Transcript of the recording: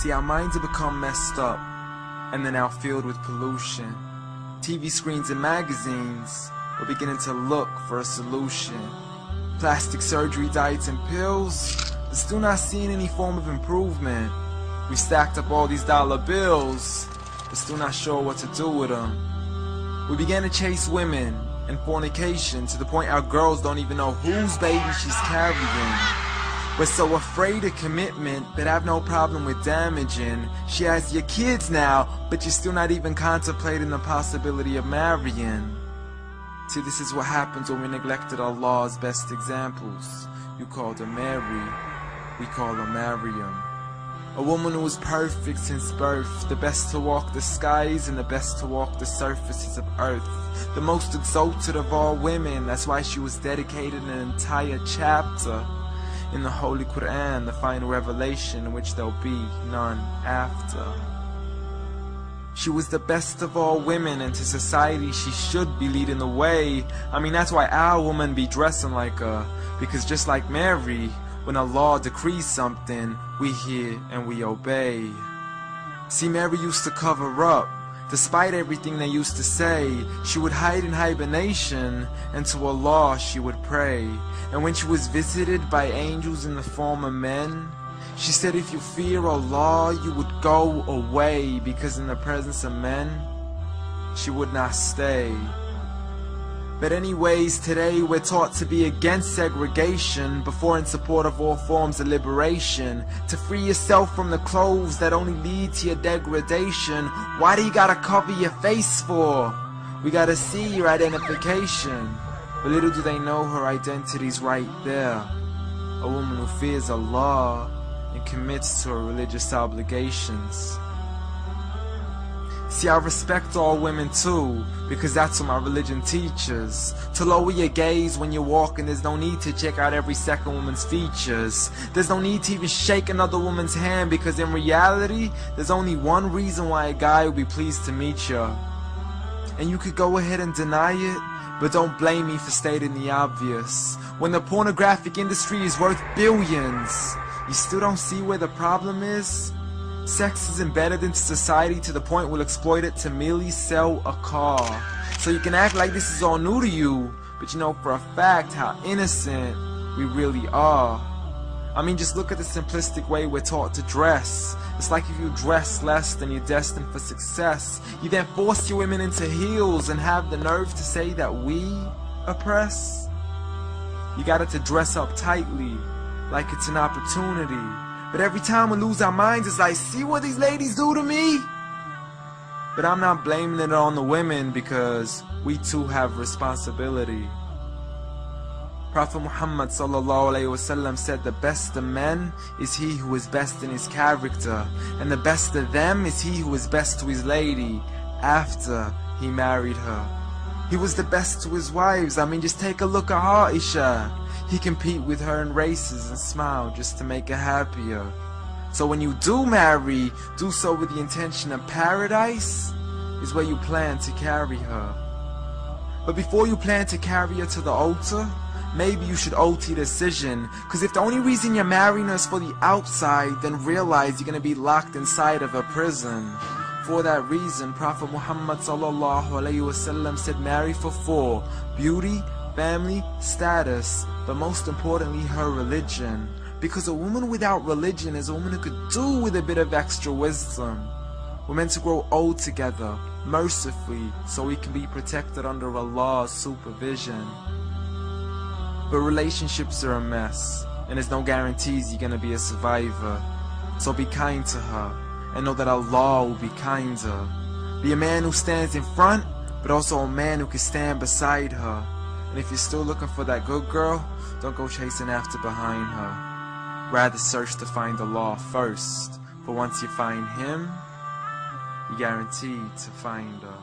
See, our minds have become messed up, and they're now filled with pollution. TV screens and magazines, we're beginning to look for a solution. Plastic surgery, diets and pills, but still not seeing any form of improvement. We stacked up all these dollar bills, but still not sure what to do with them. We began to chase women and fornication to the point our girls don't even know whose baby she's carrying. We're so afraid of commitment, but have no problem with damaging. She has your kids now, but you're still not even contemplating the possibility of marrying. See, this is what happens when we neglected Allah's best examples. You called her Mary, we call her Maryam. A woman who was perfect since birth, the best to walk the skies and the best to walk the surfaces of earth. The most exalted of all women, that's why she was dedicated an entire chapter in the Holy Quran, the final revelation in which there'll be none after. She was the best of all women, and to society she should be leading the way. I mean, that's why our women be dressing like her, because just like Mary, when Allah decrees something, we hear and we obey. See, Mary used to cover up. Despite everything they used to say, she would hide in hibernation, and to Allah she would pray. And when she was visited by angels in the form of men, she said if you fear Allah, you would go away, because in the presence of men, she would not stay. But anyways, today we're taught to be against segregation before in support of all forms of liberation. To free yourself from the clothes that only lead to your degradation. Why do you gotta cover your face for? We gotta see your identification. But little do they know her identity's right there. A woman who fears Allah and commits to her religious obligations. See, I respect all women too, because that's what my religion teaches. To lower your gaze when you're walking, there's no need to check out every second woman's features. There's no need to even shake another woman's hand, because in reality, there's only one reason why a guy would be pleased to meet you. And you could go ahead and deny it, but don't blame me for stating the obvious. When the pornographic industry is worth billions, you still don't see where the problem is? Sex is embedded into society to the point we'll exploit it to merely sell a car. So you can act like this is all new to you, but you know for a fact how innocent we really are. I mean, just look at the simplistic way we're taught to dress. It's like if you dress less, then you're destined for success. You then force your women into heels and have the nerve to say that we oppress. You got it to dress up tightly, like it's an opportunity. But every time we lose our minds, it's like, see what these ladies do to me? But I'm not blaming it on the women, because we too have responsibility. Prophet Muhammad ﷺ said the best of men is he who is best in his character, and the best of them is he who is best to his lady after he married her. He was the best to his wives. I mean, just take a look at Aisha. He compete with her in races and smile just to make her happier. So when you do marry, do so with the intention of paradise is where you plan to carry her. But before you plan to carry her to the altar, maybe you should alter your decision. Because if the only reason you're marrying her is for the outside, then realize you're going to be locked inside of a prison. For that reason, Prophet Muhammad ﷺ said marry for 4: beauty, family, status, but most importantly her religion. Because a woman without religion is a woman who could do with a bit of extra wisdom. We're meant to grow old together, mercifully, so we can be protected under Allah's supervision. But relationships are a mess, and there's no guarantees you're gonna be a survivor. So be kind to her, and know that Allah will be kinder. Be a man who stands in front, but also a man who can stand beside her. And if you're still looking for that good girl, don't go chasing after behind her. Rather search to find Allah first, for once you find Him, you're guaranteed to find her.